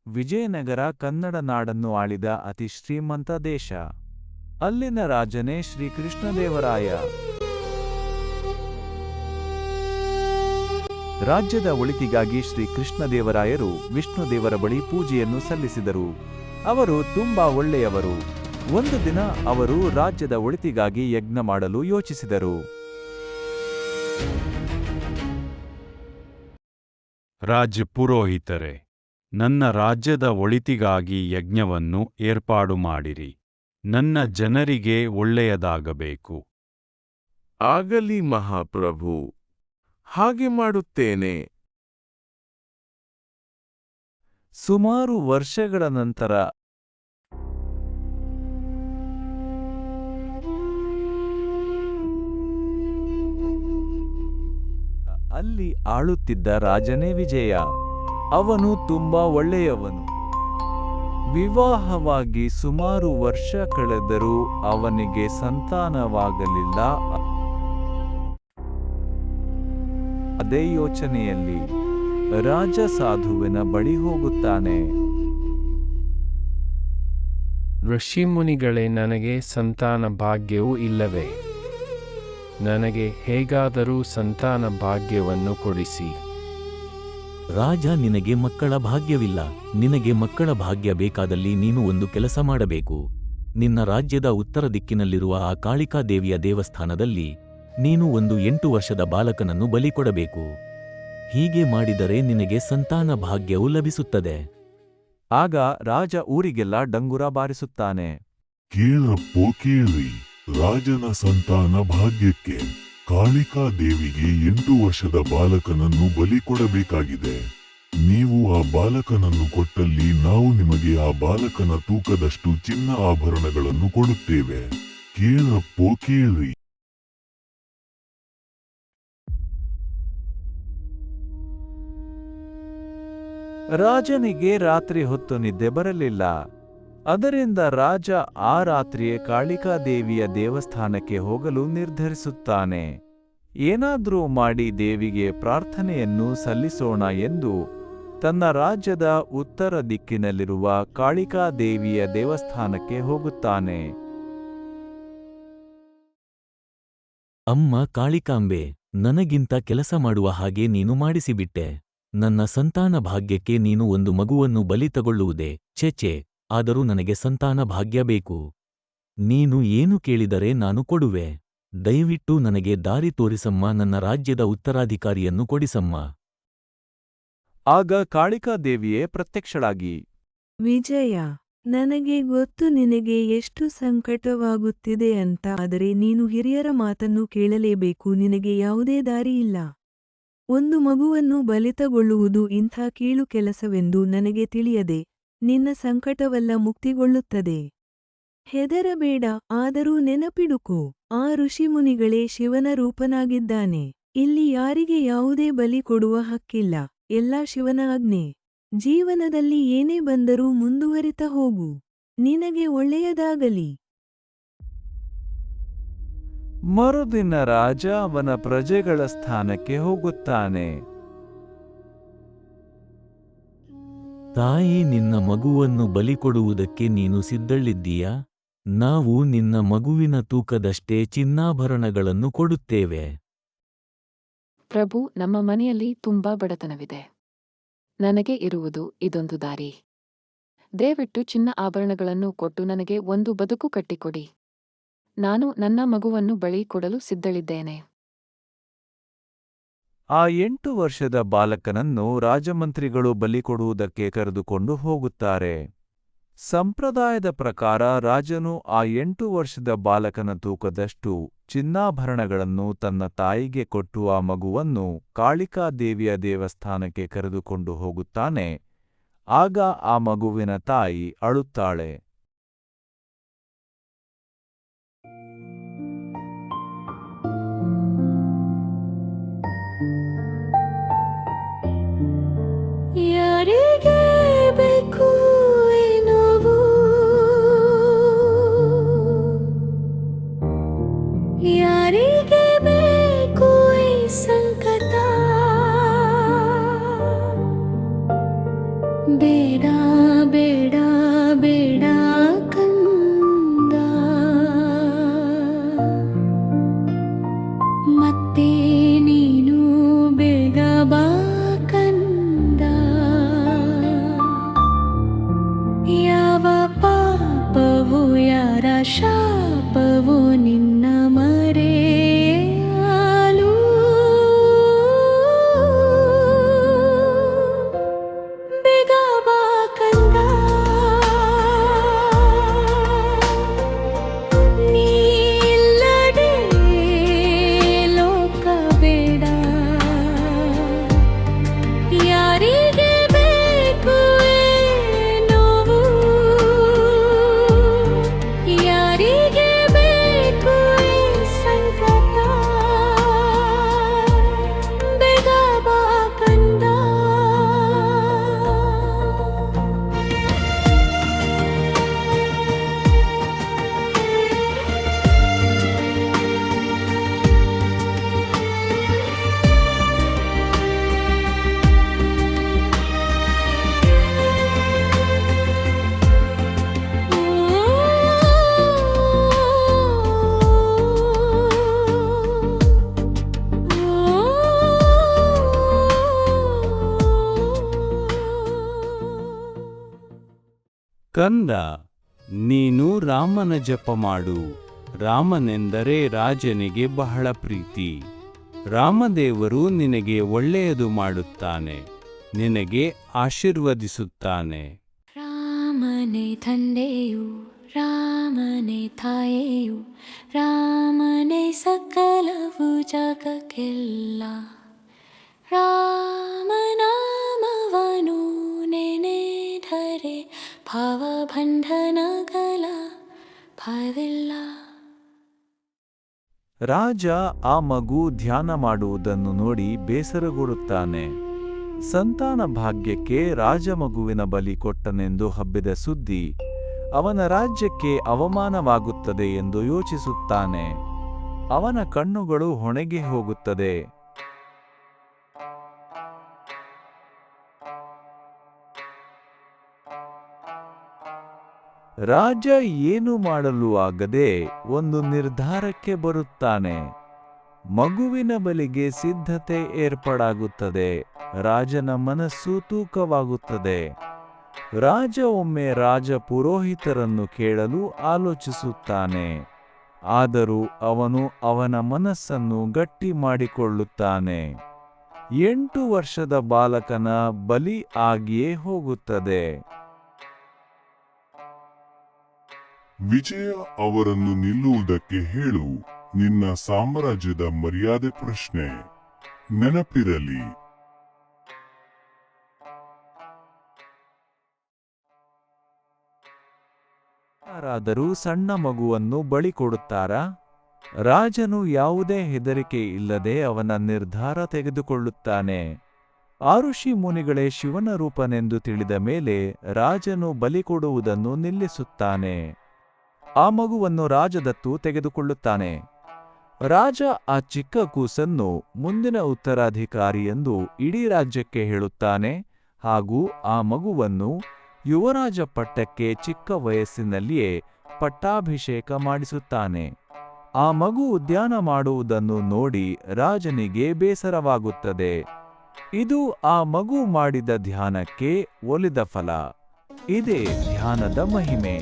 ವಿಜಯನಗರ ಕನ್ನಡ ನಾಡನ್ನು ಆಳಿದ ಅತಿ ಶ್ರೀಮಂತ ದೇಶ. ಅಲ್ಲಿನ ರಾಜನೇ ಶ್ರೀಕೃಷ್ಣದೇವರಾಯ. ರಾಜ್ಯದ ಒಳಿತಿಗಾಗಿ ಶ್ರೀಕೃಷ್ಣದೇವರಾಯರು ವಿಷ್ಣುದೇವರ ಬಳಿ ಪೂಜೆಯನ್ನು ಸಲ್ಲಿಸಿದರು. ಅವರು ತುಂಬಾ ಒಳ್ಳೆಯವರು. ಒಂದು ದಿನ ಅವರು ರಾಜ್ಯದ ಒಳಿತಿಗಾಗಿ ಯಜ್ಞ ಮಾಡಲು ಯೋಚಿಸಿದರು. ರಾಜ ಪುರೋಹಿತರೇ, ನನ್ನ ರಾಜ್ಯದ ಒಳಿತಿಗಾಗಿ ಯಜ್ಞವನ್ನು ಏರ್ಪಾಡು ಮಾಡಿರಿ. ನನ್ನ ಜನರಿಗೆ ಒಳ್ಳೆಯದಾಗಬೇಕು. ಆಗಲಿ ಮಹಾಪ್ರಭು, ಹಾಗೆ ಮಾಡುತ್ತೇನೆ. ಸುಮಾರು ವರ್ಷಗಳ ನಂತರ ಅಲ್ಲಿ ಆಳುತ್ತಿದ್ದ ರಾಜನೇ ವಿಜಯ. ಅವನು ತುಂಬಾ ಒಳ್ಳೆಯವನು. ವಿವಾಹವಾಗಿ ಸುಮಾರು ವರ್ಷ ಕಳೆದರೂ ಅವನಿಗೆ ಸಂತಾನವಾಗಲಿಲ್ಲ. ಅದೇ ಯೋಚನೆಯಲ್ಲಿ ರಾಜ ಸಾಧುವಿನ ಬಳಿ ಹೋಗುತ್ತಾನೆ. ಋಷಿಮುನಿಗಳೇ, ನನಗೆ ಸಂತಾನ ಭಾಗ್ಯವೂ ಇಲ್ಲವೇ? ನನಗೆ ಹೇಗಾದರೂ ಸಂತಾನ ಭಾಗ್ಯವನ್ನು ಕೊಡಿಸಿ. ರಾಜ, ನಿನಗೆ ಮಕ್ಕಳ ಭಾಗ್ಯವಿಲ್ಲ. ನಿನಗೆ ಮಕ್ಕಳ ಭಾಗ್ಯ ಬೇಕಾದಲ್ಲಿ ನೀನು ಒಂದು ಕೆಲಸ ಮಾಡಬೇಕು. ನಿನ್ನ ರಾಜ್ಯದ ಉತ್ತರ ದಿಕ್ಕಿನಲ್ಲಿರುವ ಆ ಕಾಳಿಕಾದೇವಿಯ ದೇವಸ್ಥಾನದಲ್ಲಿ ನೀನು ಒಂದು 8 ವರ್ಷದ ಬಾಲಕನನ್ನು ಬಲಿ ಕೊಡಬೇಕು. ಹೀಗೆ ಮಾಡಿದರೆ ನಿನಗೆ ಸಂತಾನ ಭಾಗ್ಯವು ಲಭಿಸುತ್ತದೆ. ಆಗ ರಾಜ ಊರಿಗೆಲ್ಲ ಡಂಗುರ ಬಾರಿಸುತ್ತಾನೆ. ಕೇಳಪ್ಪೋ ಕೇಳಿ, ರಾಜನ ಸಂತಾನ ಭಾಗ್ಯಕ್ಕೆ ಕಾಳಿಕಾದೇವಿಗೆ 8 ವರ್ಷದ ಬಾಲಕನನ್ನು ಬಲಿ ಕೊಡಬೇಕಾಗಿದೆ. ನೀವು ಆ ಬಾಲಕನನ್ನು ಕೊಟ್ಟಲ್ಲಿ ನಾವು ನಿಮಗೆ ಆ ಬಾಲಕನ ತೂಕದಷ್ಟು ಚಿನ್ನ ಆಭರಣಗಳನ್ನು ಕೊಡುತ್ತೇವೆ. ಕೇಳಪ್ಪೋ ಕೇಳಿ. ರಾಜನಿಗೆ ರಾತ್ರಿ ಹೊತ್ತು ನಿದ್ದೆ ಬರಲಿಲ್ಲ. ಅದರಿಂದ ರಾಜ ಆ ರಾತ್ರಿಯೇ ಕಾಳಿಕಾದೇವಿಯ ದೇವಸ್ಥಾನಕ್ಕೆ ಹೋಗಲು ನಿರ್ಧರಿಸುತ್ತಾನೆ. ಏನಾದ್ರೂ ಮಾಡಿ ದೇವಿಗೆ ಪ್ರಾರ್ಥನೆಯನ್ನು ಸಲ್ಲಿಸೋಣ ಎಂದು ತನ್ನ ರಾಜ್ಯದ ಉತ್ತರ ದಿಕ್ಕಿನಲ್ಲಿರುವ ಕಾಳಿಕಾದೇವಿಯ ದೇವಸ್ಥಾನಕ್ಕೆ ಹೋಗುತ್ತಾನೆ. ಅಮ್ಮ ಕಾಳಿಕಾಂಬೆ, ನನಗಿಂತ ಕೆಲಸ ಮಾಡುವ ಹಾಗೆ ನೀನು ಮಾಡಿಸಿಬಿಟ್ಟೆ. ನನ್ನ ಸಂತಾನ ಭಾಗ್ಯಕ್ಕೆ ನೀನು ಒಂದು ಮಗುವನ್ನು ಬಲಿ ತಗೊಳ್ಳುವುದೇ? ಛೆ, ಆದರೂ ನನಗೆ ಸಂತಾನ ಭಾಗ್ಯ ಬೇಕು. ನೀನು ಏನು ಕೇಳಿದರೆ ನಾನು ಕೊಡುವೆ. ದಯವಿಟ್ಟು ನನಗೆ ದಾರಿ ತೋರಿಸಮ್ಮ. ನನ್ನ ರಾಜ್ಯದ ಉತ್ತರಾಧಿಕಾರಿಯನ್ನು ಕೊಡಿಸಮ್ಮ. ಆಗ ಕಾಳಿಕಾದೇವಿಯೇ ಪ್ರತ್ಯಕ್ಷಳಾಗಿ, ವಿಜಯ, ನನಗೆ ಗೊತ್ತು ನಿನಗೆ ಎಷ್ಟು ಸಂಕಟವಾಗುತ್ತಿದೆ ಅಂತ. ಆದರೆ ನೀನು ಹಿರಿಯರ ಮಾತನ್ನು ಕೇಳಲೇಬೇಕು. ನಿನಗೆ ಯಾವುದೇ ದಾರಿಯಿಲ್ಲ. ಒಂದು ಮಗುವನ್ನು ಬಲಿತಗೊಳ್ಳುವುದು ಇಂಥ ಕೀಳು ಕೆಲಸವೆಂದು ನನಗೆ ತಿಳಿಯದೆ ನಿನ್ನ ಸಂಕಟವೆಲ್ಲ ಮುಕ್ತಿಗೊಳ್ಳುತ್ತದೆ. ಹೆದರಬೇಡ, ಆದರೂ ನೆನಪಿಡುಕೋ, ಆ ಋಷಿಮುನಿಗಳೇ ಶಿವನ ರೂಪನಾಗಿದ್ದಾನೆ. ಇಲ್ಲಿ ಯಾರಿಗೆ ಯಾವುದೇ ಬಲಿ ಕೊಡುವ ಹಕ್ಕಿಲ್ಲ. ಎಲ್ಲ ಶಿವನ ಆಜ್ಞೆ. ಜೀವನದಲ್ಲಿ ಏನೇ ಬಂದರೂ ಮುಂದುವರಿತಾ ಹೋಗು. ನಿನಗೆ ಒಳ್ಳೆಯದಾಗಲಿ. ಮರುದಿನ ರಾಜ ಅವನ ಪ್ರಜೆಗಳ ಸ್ಥಾನಕ್ಕೆ ಹೋಗುತ್ತಾನೆ. ತಾಯಿ, ನಿನ್ನ ಮಗುವನ್ನು ಬಲಿ ಕೊಡುವುದಕ್ಕೆ ನೀನು ಸಿದ್ಧಳಿದ್ದೀಯಾ? ನಾವು ನಿನ್ನ ಮಗುವಿನ ತೂಕದಷ್ಟೇ ಚಿನ್ನಾಭರಣಗಳನ್ನು ಕೊಡುತ್ತೇವೆ. ಪ್ರಭು, ನಮ್ಮ ಮನೆಯಲ್ಲಿ ತುಂಬಾ ಬಡತನವಿದೆ. ನನಗೆ ಇರುವುದು ಇದೊಂದು ದಾರಿ. ದಯವಿಟ್ಟು ಚಿನ್ನ ಆಭರಣಗಳನ್ನು ಕೊಟ್ಟು ನನಗೆ ಒಂದು ಬದುಕು ಕಟ್ಟಿಕೊಡಿ. ನಾನು ನನ್ನ ಮಗುವನ್ನು ಬಲಿ ಕೊಡಲು ಸಿದ್ಧಳಿದ್ದೇನೆ. ಆ 8 ವರ್ಷದ ಬಾಲಕನನ್ನು ರಾಜಮಂತ್ರಿಗಳು ಬಲಿ ಕೊಡುವುದಕ್ಕೆ ಕರೆದುಕೊಂಡು ಹೋಗುತ್ತಾರೆ. ಸಂಪ್ರದಾಯದ ಪ್ರಕಾರ ರಾಜನು ಆ 8 ವರ್ಷದ ಬಾಲಕನ ತೂಕದಷ್ಟು ಚಿನ್ನಾಭರಣಗಳನ್ನು ತನ್ನ ತಾಯಿಗೆ ಕೊಟ್ಟು ಆ ಮಗುವನ್ನು ಕಾಳಿಕಾದೇವಿಯ ದೇವಸ್ಥಾನಕ್ಕೆ ಕರೆದುಕೊಂಡು ಹೋಗುತ್ತಾನೆ. ಆಗ ಆ ಮಗುವಿನ ತಾಯಿ ಅಳುತ್ತಾಳೆ. ಯಾರಿಗೆ ಬೇಕು ಈ ನೋವು? ಯಾವ ಪಾಪವು ಯಾರ ಶಾಪವು ನಿನ್ನ ಮರೆಯಲು ಬೇಗ ಬಾ ಕಂದ, ನೀ ಇಲ್ಲದೆ ಲೋಕ ಬೇಡ. ಯಾರಿಗೆ ಬೇಕು ನೋವು, ಯಾರಿಗೆ ಬೇಕು ಸಂಕಟ, ಬೇಗ ಬಾ ಕಂದ. ಕಂದ, ನೀನು ರಾಮನ ಜಪ ಮಾಡು. ರಾಮನೆಂದರೆ ರಾಜನಿಗೆ ಬಹಳ ಪ್ರೀತಿ. ರಾಮದೇವರು ನಿನಗೆ ಒಳ್ಳೆಯದು ಮಾಡುತ್ತಾನೆ, ನಿನಗೆ ಆಶೀರ್ವದಿಸುತ್ತಾನೆ. ರಾಮನೇ ತಂದೆಯು, ರಾಮನೇ ತಾಯೆಯು, ರಾಮನೇ ಸಕಲವು ಜಗಕ್ಕೆಲ್ಲ. ರಾಮನಾಮವನು ನೆನೆದರೆ ಭಾವಬಂಧನಗಳ ಭಯವಿಲ್ಲ. ರಾಜ ಆ ಮಗು ಧ್ಯಾನ ಮಾಡುವುದನ್ನು ನೋಡಿ ಬೇಸರಗೊಳ್ಳುತ್ತಾನೆ. ಸಂತಾನ ಭಾಗ್ಯಕ್ಕೆ ರಾಜಮಗುವಿನ ಬಲಿ ಕೊಟ್ಟನೆಂದು ಹಬ್ಬಿದ ಸುದ್ದಿ ಅವನ ರಾಜ್ಯಕ್ಕೆ ಅವಮಾನವಾಗುತ್ತದೆ ಎಂದು ಯೋಚಿಸುತ್ತಾನೆ. ಅವನ ಕಣ್ಣುಗಳು ಹೊಣೆಗೆ ಹೋಗುತ್ತದೆ. ರಾಜ ಏನು ಮಾಡಲು ಆಗದೆ ಒಂದು ನಿರ್ಧಾರಕ್ಕೆ ಬರುತ್ತಾನೆ. ಮಗುವಿನ ಬಲಿಗೆ ಸಿದ್ಧತೆ ಏರ್ಪಾಡಾಗುತ್ತದೆ. ರಾಜನ ಮನಸ್ಸು ತೂಕವಾಗುತ್ತದೆ. ರಾಜ ಒಮ್ಮೆ ರಾಜ ಪುರೋಹಿತರನ್ನು ಕೇಳಲು ಆಲೋಚಿಸುತ್ತಾನೆ. ಆದರೂ ಅವನು ಅವನ ಮನಸ್ಸನ್ನು ಗಟ್ಟಿ ಮಾಡಿಕೊಳ್ಳುತ್ತಾನೆ. 8 ವರ್ಷದ ಬಾಲಕನ ಬಲಿ ಆಗಿಯೇ ಹೋಗುತ್ತದೆ. ವಿಜಯ ಅವರನ್ನು ನಿಲ್ಲುವುದಕ್ಕೆ ಹೇಳು. ನಿನ್ನ ಸಾಮ್ರಾಜ್ಯದ ಮರ್ಯಾದೆ ಪ್ರಶ್ನೆ ನೆನಪಿರಲಿ. ಯಾರಾದರೂ ಸಣ್ಣ ಮಗುವನ್ನು ಬಳಿ ಕೊಡುತ್ತಾರಾ? ರಾಜನು ಯಾವುದೇ ಹೆದರಿಕೆ ಇಲ್ಲದೆ ಅವನ ನಿರ್ಧಾರ ತೆಗೆದುಕೊಳ್ಳುತ್ತಾನೆ. ಆ ಋಷಿ ಮುನಿಗಳೇ ಶಿವನ ರೂಪನೆಂದು ತಿಳಿದ ಮೇಲೆ ರಾಜನು ಬಲಿ ಕೊಡುವುದನ್ನು ನಿಲ್ಲಿಸುತ್ತಾನೆ. ಆ ಮಗುವನ್ನು ರಾಜದತ್ತು ತೆಗೆದುಕೊಳ್ಳುತ್ತಾನೆ. ರಾಜ ಆ ಚಿಕ್ಕ ಕೂಸನ್ನು ಮುಂದಿನ ಉತ್ತರಾಧಿಕಾರಿ ಎಂದು ಇಡೀ ರಾಜ್ಯಕ್ಕೆ ಹೇಳುತ್ತಾನೆ ಹಾಗೂ ಆ ಮಗುವನ್ನು ಯುವರಾಜ ಪಟ್ಟಕ್ಕೆ ಚಿಕ್ಕ ವಯಸ್ಸಿನಲ್ಲಿಯೇ ಪಟ್ಟಾಭಿಷೇಕ ಮಾಡಿಸುತ್ತಾನೆ. ಆ ಮಗು ಉದ್ಯಾನ ಮಾಡುವುದನ್ನು ನೋಡಿ ರಾಜನಿಗೆ ಬೇಸರವಾಗುತ್ತದೆ. ಇದು ಆ ಮಗು ಮಾಡಿದ ಧ್ಯಾನಕ್ಕೆ ಒಲಿದ ಫಲ. ಇದೇ ಧ್ಯಾನದ ಮಹಿಮೆ.